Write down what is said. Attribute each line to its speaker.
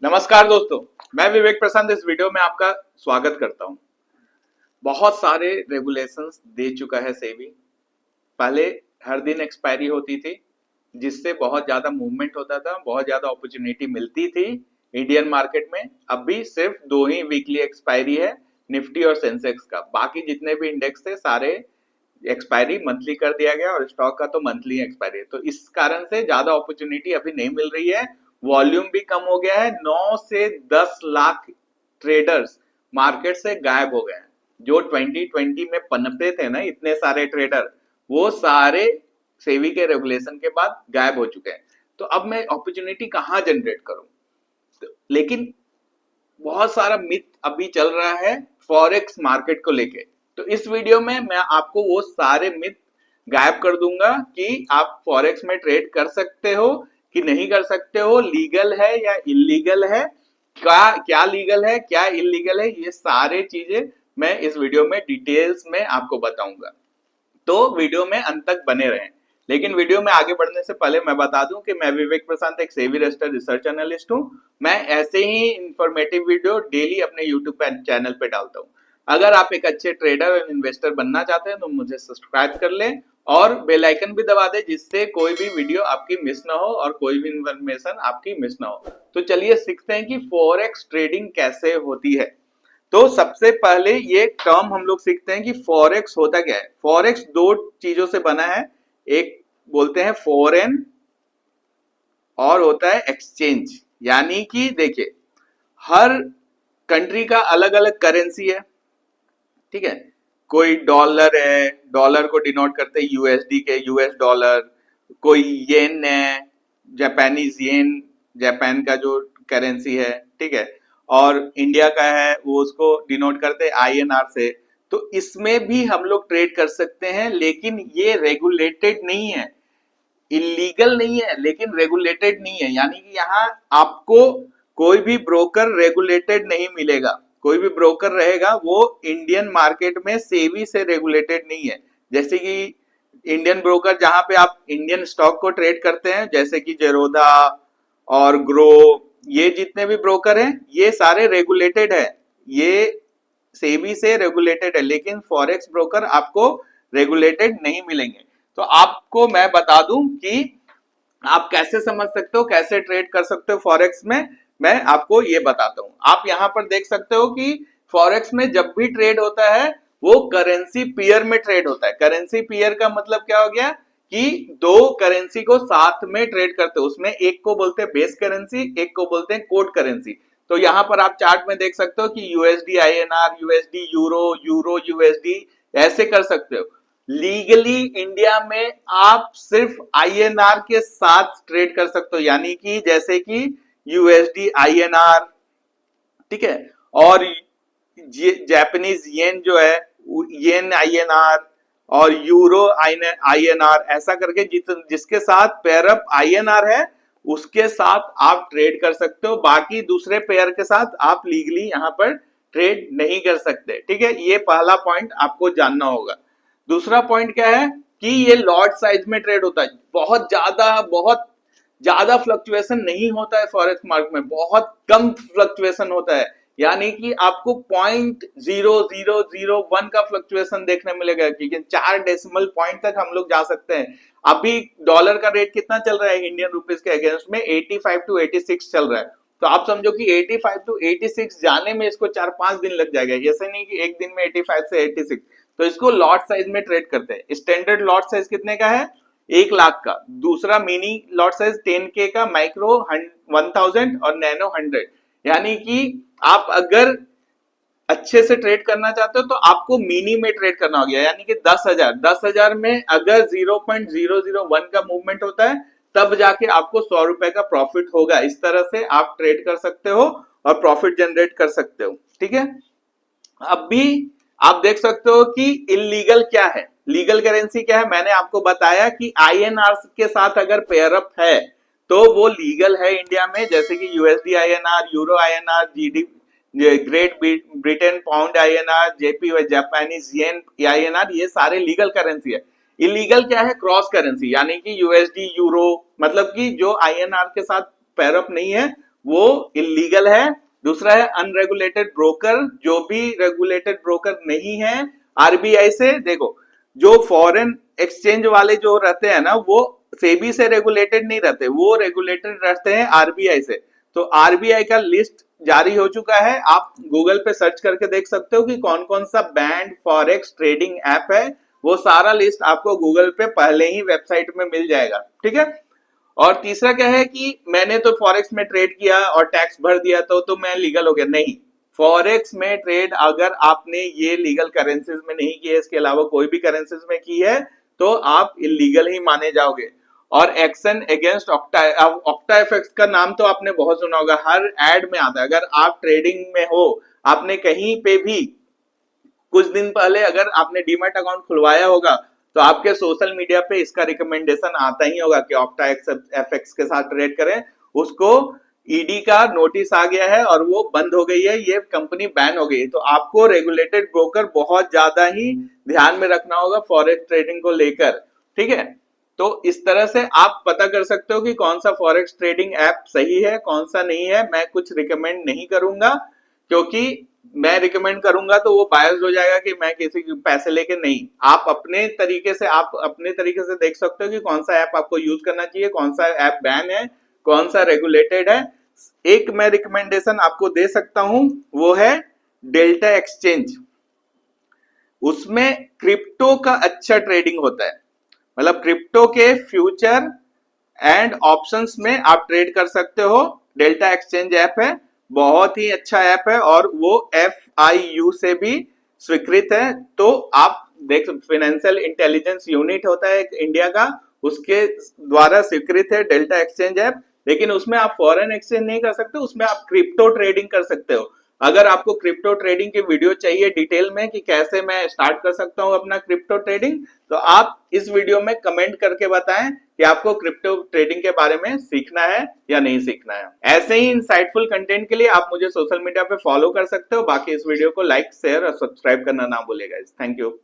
Speaker 1: नमस्कार दोस्तों, मैं विवेक प्रशांत इस वीडियो में आपका स्वागत करता हूं। बहुत सारे रेगुलेशंस दे चुका है सेबी। पहले हर दिन एक्सपायरी होती थी, जिससे बहुत ज्यादा मूवमेंट होता था, बहुत ज्यादा अपॉर्चुनिटी मिलती थी इंडियन मार्केट में। अभी सिर्फ 2 ही वीकली एक्सपायरी है, निफ्टी और सेंसेक्स का। बाकी जितने भी इंडेक्स थे सारे एक्सपायरी मंथली कर दिया गया और स्टॉक का तो मंथली एक्सपायरी है। तो इस कारण से ज्यादा अपॉर्चुनिटी अभी नहीं मिल रही है। वॉल्यूम भी कम हो गया है। 9 से 10 लाख ट्रेडर्स मार्केट से गायब हो गए हैं। जो 2020 में पनपते थे ना इतने सारे ट्रेडर, वो सारे सेबी के रेगुलेशन के बाद गायब हो चुके हैं। तो अब मैं अपॉर्चुनिटी कहां जनरेट करूं? लेकिन बहुत सारा मिथ अभी चल रहा है फॉरेक्स मार्केट को लेके। तो इस वीडियो में मैं आपको वो सारे मिथ गायब कर दूंगा कि आप फॉरेक्स में ट्रेड कर सकते हो कि नहीं कर सकते हो, लीगल है या इलीगल है, क्या लीगल है क्या इलीगल है, ये सारे चीजें मैं इस वीडियो में डिटेल्स में आपको बताऊंगा। तो वीडियो में अंत तक बने रहें। लेकिन वीडियो में आगे बढ़ने से पहले मैं बता दूं कि मैं विवेक प्रशांत एक सेबी रजिस्टर्ड रिसर्च एनालिस्ट हूं। मैं ऐसे ही इंफॉर्मेटिव वीडियो डेली अपने यूट्यूब चैनल पे डालता हूं। अगर आप एक अच्छे ट्रेडर और इन्वेस्टर बनना चाहते हैं तो मुझे सब्सक्राइब कर लें और बेल आइकन भी दबा दें, जिससे कोई भी वीडियो आपकी मिस ना हो और कोई भी इंफॉर्मेशन आपकी मिस ना हो। तो चलिए सीखते हैं कि फॉरेक्स ट्रेडिंग कैसे होती है। तो सबसे पहले ये टर्म हम लोग सीखते हैं कि फॉरेक्स होता क्या है। फॉरेक्स 2 चीजों से बना है, एक बोलते हैं फॉरेन और होता है एक्सचेंज। यानी कि देखिए, हर कंट्री का अलग अलग करेंसी है, ठीक है। कोई डॉलर है, डॉलर को डिनोट करते हैं यूएसडी के, यूएस डॉलर। कोई येन है, जापानीज येन, जापान का जो करेंसी है, ठीक है। और इंडिया का है, वो उसको डिनोट करते हैं आईएनआर से। तो इसमें भी हम लोग ट्रेड कर सकते हैं, लेकिन ये रेगुलेटेड नहीं है, इलीगल नहीं है, लेकिन रेगुलेटेड नहीं है। यानी कि यहाँ आपको कोई भी ब्रोकर रेगुलेटेड नहीं मिलेगा। कोई भी ब्रोकर रहेगा वो इंडियन मार्केट में सेबी से रेगुलेटेड नहीं है। जैसे कि इंडियन ब्रोकर जहां पे आप इंडियन स्टॉक को ट्रेड करते हैं, जैसे कि जेरोदा और ग्रो, ये जितने भी ब्रोकर हैं ये सारे रेगुलेटेड है, ये सेबी से रेगुलेटेड है। लेकिन फॉरेक्स ब्रोकर आपको रेगुलेटेड नहीं मिलेंगे। तो आपको मैं बता दूं कि आप कैसे समझ सकते हो, कैसे ट्रेड कर सकते हो फॉरेक्स में, मैं आपको ये बताता हूं। आप यहां पर देख सकते हो कि फॉरेक्स में जब भी ट्रेड होता है वो करेंसी पेयर में ट्रेड होता है। करेंसी पेयर का मतलब क्या हो गया कि 2 करेंसी को साथ में ट्रेड करते हो। उसमें एक को बोलते हैं बेस करेंसी, एक को बोलते हैं कोड करेंसी। तो यहां पर आप चार्ट में देख सकते हो कि USD INR, USD euro, euro USD, ऐसे कर सकते हो। लीगली इंडिया में आप सिर्फ आईएनआर के साथ ट्रेड कर सकते हो, यानी कि जैसे कि यूएसडी आईएनआर, ठीक है। और जापानीज येन जो है, येन आईएनआर और यूरो आईएनआर, ऐसा करके जिसके साथ पेयर अप आईएनआर है उसके साथ आप ट्रेड कर सकते हो। बाकी दूसरे पेयर के साथ आप लीगली यहां पर ट्रेड नहीं कर सकते, ठीक है। ये पहला पॉइंट आपको जानना होगा। दूसरा पॉइंट क्या है कि ये लॉट साइज में ट्रेड होता है। बहुत ज्यादा फ्लक्चुएशन नहीं होता है फॉरेक्स मार्केट में, बहुत कम फ्लक्चुएशन होता है। यानी कि आपको 0.0001 का फ्लक्चुएशन देखने मिलेगा, क्योंकि 4 डेसिमल पॉइंट तक हम लोग जा सकते हैं। अभी डॉलर का रेट कितना चल रहा है इंडियन रुपीस के अगेंस्ट में? 85 टू 86 चल रहा है। तो आप समझो कि 85 टू 86 जाने में इसको 4-5 दिन लग जाएगा। ऐसे नहीं कि एक दिन में 85 से 86। तो इसको लॉट साइज में ट्रेड करते हैं। स्टैंडर्ड लॉट साइज कितने का है? 1 लाख का। दूसरा मिनी लॉट साइज 10K का, माइक्रो 1000 और नैनो 100। यानी कि आप अगर अच्छे से ट्रेड करना चाहते हो तो आपको मिनी में ट्रेड करना हो गया, यानी कि 10,000 में अगर 0.001 का मूवमेंट होता है तब जाके आपको 100 रुपए का प्रॉफिट होगा। इस तरह से आप ट्रेड कर सकते हो और प्रॉफिट जनरेट कर सकते हो, ठीक है। अब भी आप देख सकते हो कि इलीगल क्या है, लीगल करेंसी क्या है। मैंने आपको बताया कि आईएनआर के साथ अगर पेयरअप है तो वो लीगल है इंडिया में, जैसे कि USD INR, euro INR, GD great Britain pound INR, JP Japanese yen INR, ये सारे लीगल करेंसी है। इलीगल क्या है? क्रॉस करेंसी, यानी कि यूएसडी यूरो, मतलब कि जो आईएनआर के साथ पेयरअप नहीं है वो इलीगल है। दूसरा है अनरेगुलेटेड ब्रोकर, जो भी रेगुलेटेड ब्रोकर नहीं है आरबीआई से। देखो, जो फॉरेन एक्सचेंज वाले जो रहते हैं ना, वो सेबी से रेगुलेटेड नहीं रहते, वो रेगुलेटेड रहते हैं आरबीआई से। तो आरबीआई का लिस्ट जारी हो चुका है, आप गूगल पे सर्च करके देख सकते हो कि कौन कौन सा बैंड फॉरेक्स ट्रेडिंग ऐप है। वो सारा लिस्ट आपको गूगल पे पहले ही वेबसाइट में मिल जाएगा, ठीक है। और तीसरा क्या है कि मैंने तो फॉरेक्स में ट्रेड किया और टैक्स भर दिया तो मैं लीगल हो गया, नहीं। फॉरेक्स में ट्रेड अगर आपने ये लीगल करेंसीज में नहीं की है, इसके अलावा कोई भी करेंसीज में की है, तो आप इलीगल ही माने जाओगे। और एक्शन अगेंस्ट ऑक्टा एफएक्स का नाम तो आपने बहुत सुना होगा, हर एड में आता है। अगर आप ट्रेडिंग में हो, आपने कहीं पे भी कुछ दिन पहले अगर आपने डीमैट अकाउंट खुलवाया होगा, तो आपके सोशल मीडिया पे इसका रिकमेंडेशन आता ही होगा कि ऑक्टा एफएक्स के साथ ट्रेड करें। उसको ईडी का नोटिस आ गया है और वो बंद हो गई है, ये कंपनी बैन हो गई है। तो आपको रेगुलेटेड ब्रोकर बहुत ज्यादा ही ध्यान में रखना होगा फॉरेक्स ट्रेडिंग को लेकर, ठीक है। तो इस तरह से आप पता कर सकते हो कि कौन सा फॉरेक्स ट्रेडिंग ऐप सही है, कौन सा नहीं है। मैं कुछ रिकमेंड नहीं करूंगा, क्योंकि मैं रिकमेंड करूंगा तो वो बायस्ड हो जाएगा कि मैं किसी के पैसे लेके नहीं। आप अपने तरीके से देख सकते हो कि कौन सा ऐप आपको यूज करना चाहिए, कौन सा ऐप बैन है, कौन सा रेगुलेटेड है। एक मैं रिकमेंडेशन आपको दे सकता हूं, वो है डेल्टा एक्सचेंज। उसमें क्रिप्टो का अच्छा ट्रेडिंग होता है, मतलब क्रिप्टो के फ्यूचर एंड ऑप्शंस में आप ट्रेड कर सकते हो। डेल्टा एक्सचेंज ऐप है, बहुत ही अच्छा ऐप है, और वो FIU से भी स्वीकृत है। तो आप देख, फाइनेंशियल इंटेलिजेंस यूनिट होता है इंडिया का, उसके द्वारा स्वीकृत है डेल्टा एक्सचेंज ऐप। लेकिन उसमें आप फॉरेन एक्सचेंज नहीं कर सकते, उसमें आप क्रिप्टो ट्रेडिंग कर सकते हो। अगर आपको क्रिप्टो ट्रेडिंग की वीडियो चाहिए डिटेल में कि कैसे मैं स्टार्ट कर सकता हूं अपना क्रिप्टो ट्रेडिंग, तो आप इस वीडियो में कमेंट करके बताएं कि आपको क्रिप्टो ट्रेडिंग के बारे में सीखना है या नहीं सीखना है। ऐसे ही इंसाइटफुल कंटेंट के लिए आप मुझे सोशल मीडिया पे फॉलो कर सकते हो। बाकी इस वीडियो को लाइक, शेयर और सब्सक्राइब करना ना भूलिएगा। Thank you.